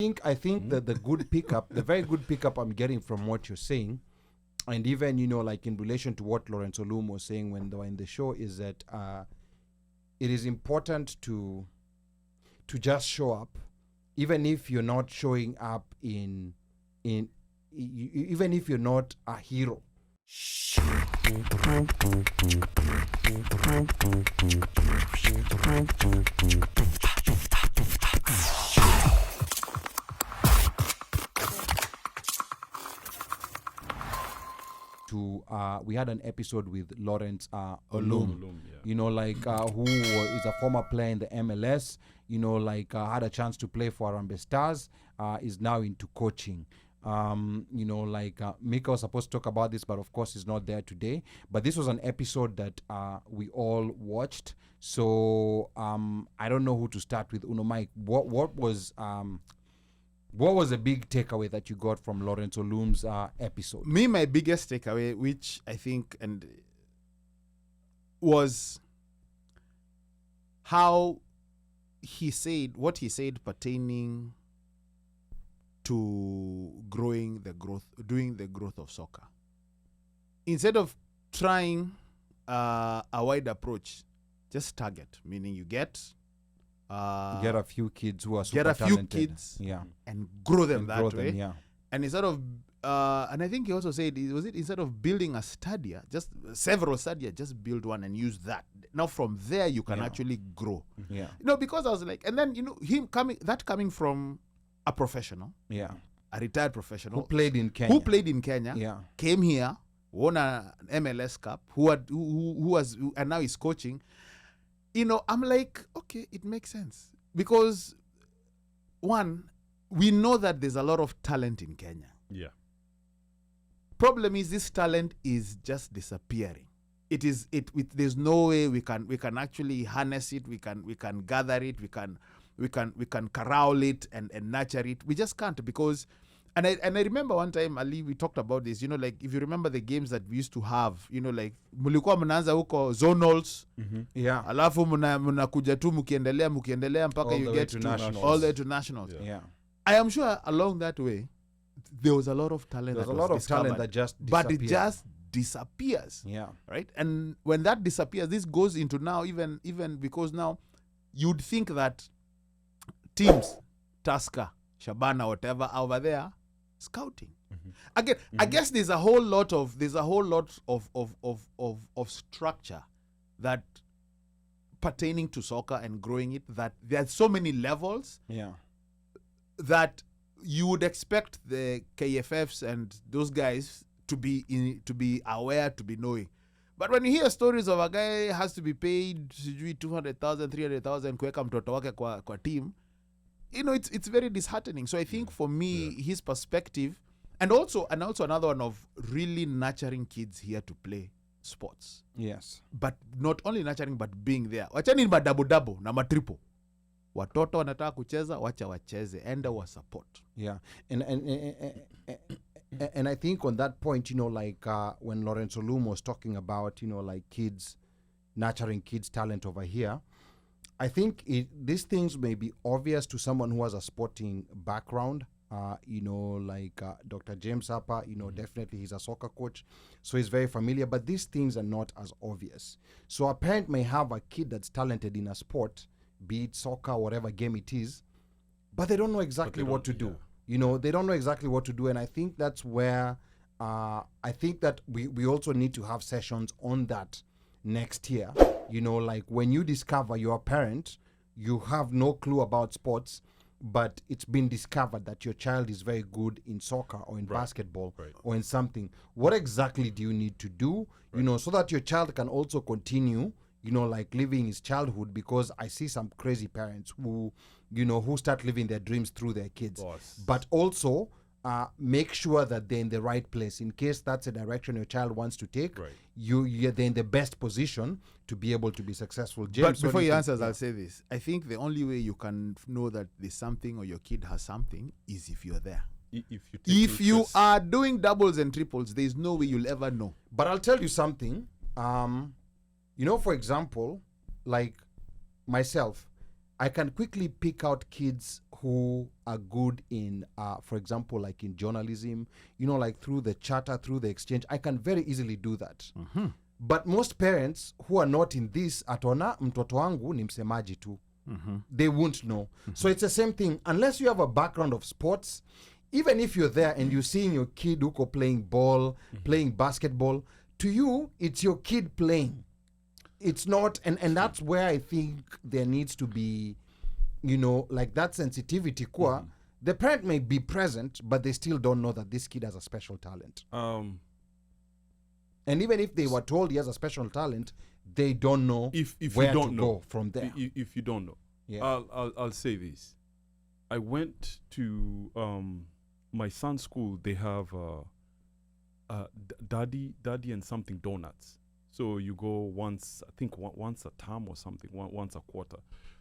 I think that the good pickup, the very good pickup I'm getting from what you're saying, and even, like in relation to what Lawrence Olum was saying when they were in the show, is that it is important to just show up, even if you're not showing up even if you're not a hero. We had an episode with Lawrence Olum, who is a former player in the MLS, had a chance to play for Harambee Stars, is now into coaching. Mika was supposed to talk about this, but of course he's not there today. But this was an episode that we all watched. So I don't know who to start with. Mike, what was the big takeaway that you got from Lawrence Olum's episode? My biggest takeaway, which I think was how what he said pertaining to doing the growth of soccer. Instead of trying a wide approach, just target, meaning you get a few kids who are super talented. And grow them that way. Yeah. And instead of and I think he also said, instead of building a stadia, just several stadia, just build one and use that. Now from there you can actually grow. Yeah. Because I was like, and then him coming from a professional, a retired professional who played in Kenya, came here, won an MLS Cup, and now he's coaching. I'm like, okay, it makes sense, because one, we know that there's a lot of talent in Kenya. Yeah. Problem is, this talent is just disappearing. There's no way we can actually harness it. We can gather it. We can corral it and nurture it. We just can't, because and I remember one time, Ali, we talked about this, if you remember the games that we used to have, mulikuwa mnaanza huko zonals, alafu mnakuja tu mkiendelea mpaka you get to all the way to nationals. Yeah. I am sure along that way there was a lot of talent. There's a lot of talent that just disappears. But it just disappears. Yeah. Right? And when that disappears, this goes into now, even because now you'd think that teams, Tusker, Shabana, whatever, over there, scouting. Again, I guess there's a whole lot of structure that pertaining to soccer and growing it, that there are so many levels that you would expect the KFFs and those guys to be aware, to be knowing. But when you hear stories of a guy has to be paid 200,000, 300,000 kuweka mtoto wake kwa team, it's very disheartening. So I think for me, his perspective, and also another one of really nurturing kids here to play sports. Yes. But not only nurturing, but being there. Wachani ni double na triple. Watoto wanataka kucheza, wacha wacheze, and wa support. Yeah. And I think on that point, when Lawrence Olum was talking about, kids, nurturing kids' talent over here, I think these things may be obvious to someone who has a sporting background, Dr. James Harper, definitely he's a soccer coach, so he's very familiar, but these things are not as obvious. So a parent may have a kid that's talented in a sport, be it soccer, whatever game it is, but they don't know exactly what to do. They don't know exactly what to do, and I think that's where I think that we also need to have sessions on that next year. When you discover you're a parent, you have no clue about sports, but it's been discovered that your child is very good in soccer or in basketball or in something. What exactly do you need to do, so that your child can also continue, living his childhood? Because I see some crazy parents who start living their dreams through their kids. But also make sure that they're in the right place. In case that's a direction your child wants to take, they're in the best position to be able to be successful. James, but before you answer, I'll say this. I think the only way you can know that there's something or your kid has something is if you're there. If you are doing doubles and triples, there's no way you'll ever know. But I'll tell you something. For example, like myself, I can quickly pick out kids who are good in, for example, like in journalism, like through the charter, through the exchange, I can very easily do that. But most parents who are not in this, atona mtoto wangu ni msemaji tu. They won't know. So it's the same thing. Unless you have a background of sports, even if you're there and you're seeing your kid who playing ball, playing basketball, to you, it's your kid playing. It's not, and that's where I think there needs to be, like that sensitivity. The parent may be present, but they still don't know that this kid has a special talent. And even if they were told he has a special talent, they don't know if where you don't to know go from there. If you don't know, Yeah. I'll say this. I went to my son's school. They have daddy and something donuts. So you go once, I think once a term or something, once a quarter.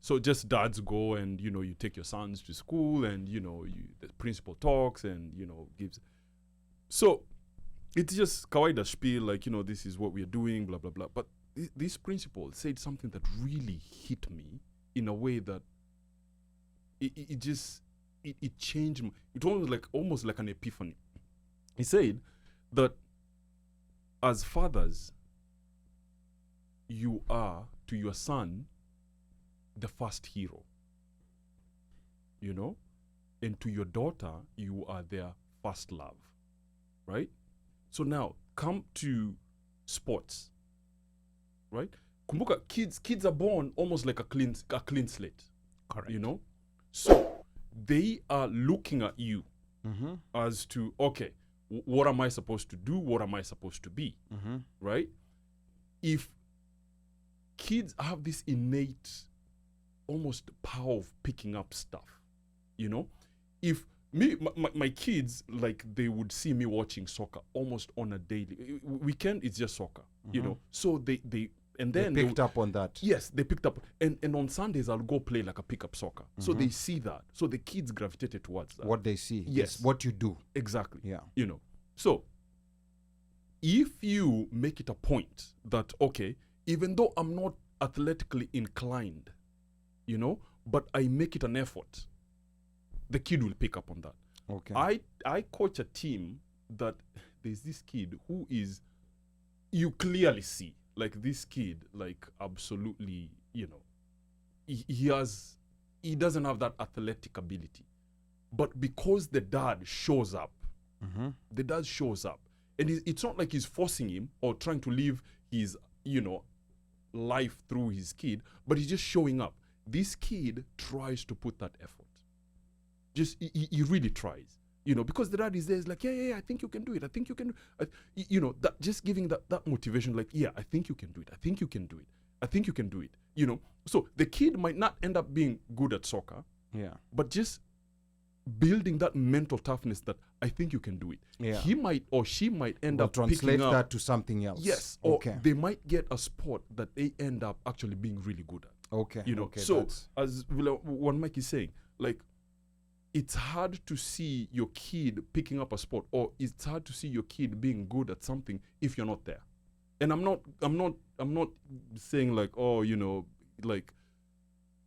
So just dads go and you take your sons to school and the principal talks and gives. So it's just kawaida spiel, like this is what we are doing, blah blah blah. But this principal said something that really hit me in a way that it changed. It almost like an epiphany. He said that as fathers, you are to your son the first hero, and to your daughter, you are their first love, right? So now come to sports, right? Kumbuka, kids are born almost like a clean slate. Correct. So they are looking at you as to, okay, what am I supposed to do? What am I supposed to be? Right? If kids have this innate almost power of picking up stuff, if my kids, like, they would see me watching soccer almost on a daily weekend, it's just soccer, so they picked up on that. Yes, they picked up, and on Sundays I'll go play like a pickup soccer. So they see that, so the kids gravitated towards that. What they see, yes, what you do exactly. Yeah, so if you make it a point that, okay, even though I'm not athletically inclined, but I make it an effort, the kid will pick up on that. Okay. I coach a team that there's this kid who is, you clearly see, like, this kid, like, absolutely, he doesn't have that athletic ability, but because the dad shows up, and it's not like he's forcing him or trying to live his life through his kid, but he's just showing up. This kid tries to put that effort. Just he really tries, because the dad is there. Is like, yeah, I think you can do it. I think you can do. That just giving that motivation. Like, yeah, I think you can do it. I think you can do it. I think you can do it. So the kid might not end up being good at soccer. Yeah. But just building that mental toughness that I think you can do it. Yeah. He might or she might end up translate picking up that to something else. Yes. Okay. Or they might get a sport that they end up actually being really good at. Okay. Okay, so as one Mike is saying, like, it's hard to see your kid picking up a sport, or it's hard to see your kid being good at something if you're not there. And I'm not saying, like, like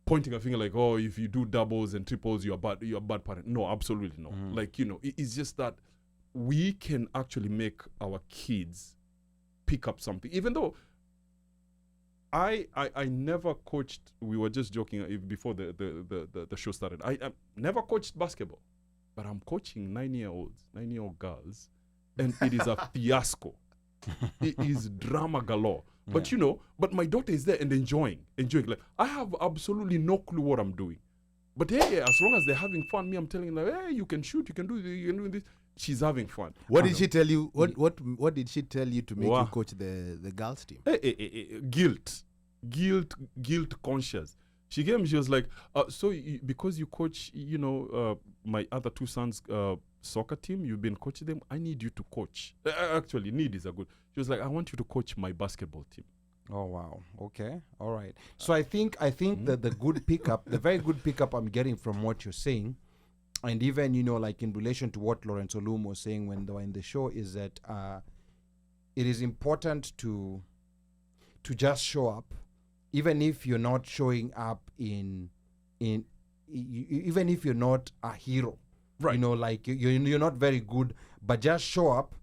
pointing a finger like, oh, if you do doubles and triples, you're a bad parent. No, absolutely not. Like, it's just that we can actually make our kids pick up something, even though I never coached. We were just joking before the show started. I never coached basketball, but I'm coaching 9-year-old girls, and it is a fiasco. It is drama galore. But but my daughter is there and enjoying. Like, I have absolutely no clue what I'm doing, but hey, as long as they're having fun, me, I'm telling them, like, hey, you can shoot, you can do this, you can do this. She's having fun. What did she tell you? What did she tell you to make you coach the girls team? Guilt conscious. She came. She was like, so because you coach, my other two sons' soccer team, you've been coaching them. I need you to coach. Actually, need is a good. She was like, I want you to coach my basketball team. Oh wow. Okay. All right. So I think that the good pickup, the very good pickup I'm getting from what you're saying, and even like in relation to what Lawrence Olum was saying when they were in the show, is that it is important to just show up, even if you're not showing up in even if you're not a hero, Right. you know, like you're not very good, but just show up.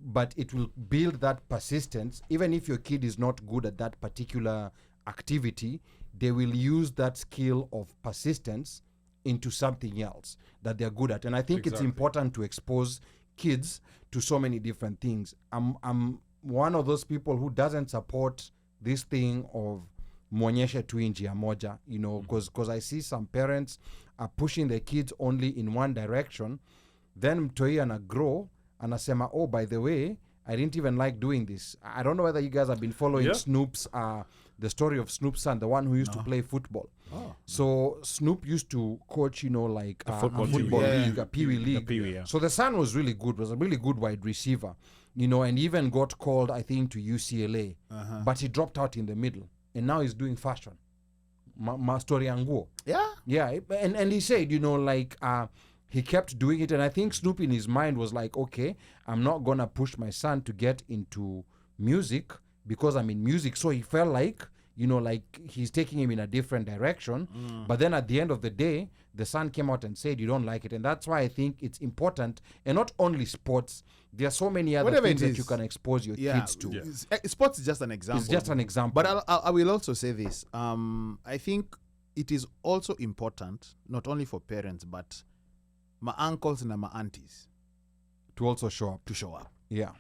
But it will build that persistence. Even if your kid is not good at that particular activity, they will use that skill of persistence into something else that they're good at. And I think it's Exactly. important to expose kids to so many different things. I'm one of those people who doesn't support this thing of mwonyeshe tu njia moja, you know, because I see some parents are pushing their kids only in one direction, then mtoi ana grow anasema, oh, by the way, I didn't even like doing this. I don't know whether you guys have been following Snoop's the story of Snoop's son, the one who used to play football. So Snoop used to coach, you know, like a football football team. league, a Pee-wee league. Pee-wee, yeah. So the son was really good, was a really good wide receiver, you know, and even got called, I think, to UCLA. But he dropped out in the middle, and now he's doing fashion. Ma story yanguo. Yeah, and he said, you know, like he kept doing it, and I think Snoop in his mind was like, okay, I'm not gonna push my son to get into music because I'm in music. So he felt like, you know, like he's taking him in a different direction. But then at the end of the day, the son came out and said, you don't like it. And that's why I think it's important, and not only sports, there are so many other Whatever things it that is. you can expose your kids to. Sports is just an example. It's just an example. But I will also say this. I think it is also important, not only for parents, but my uncles and my aunties to also show up. to show up. Yeah.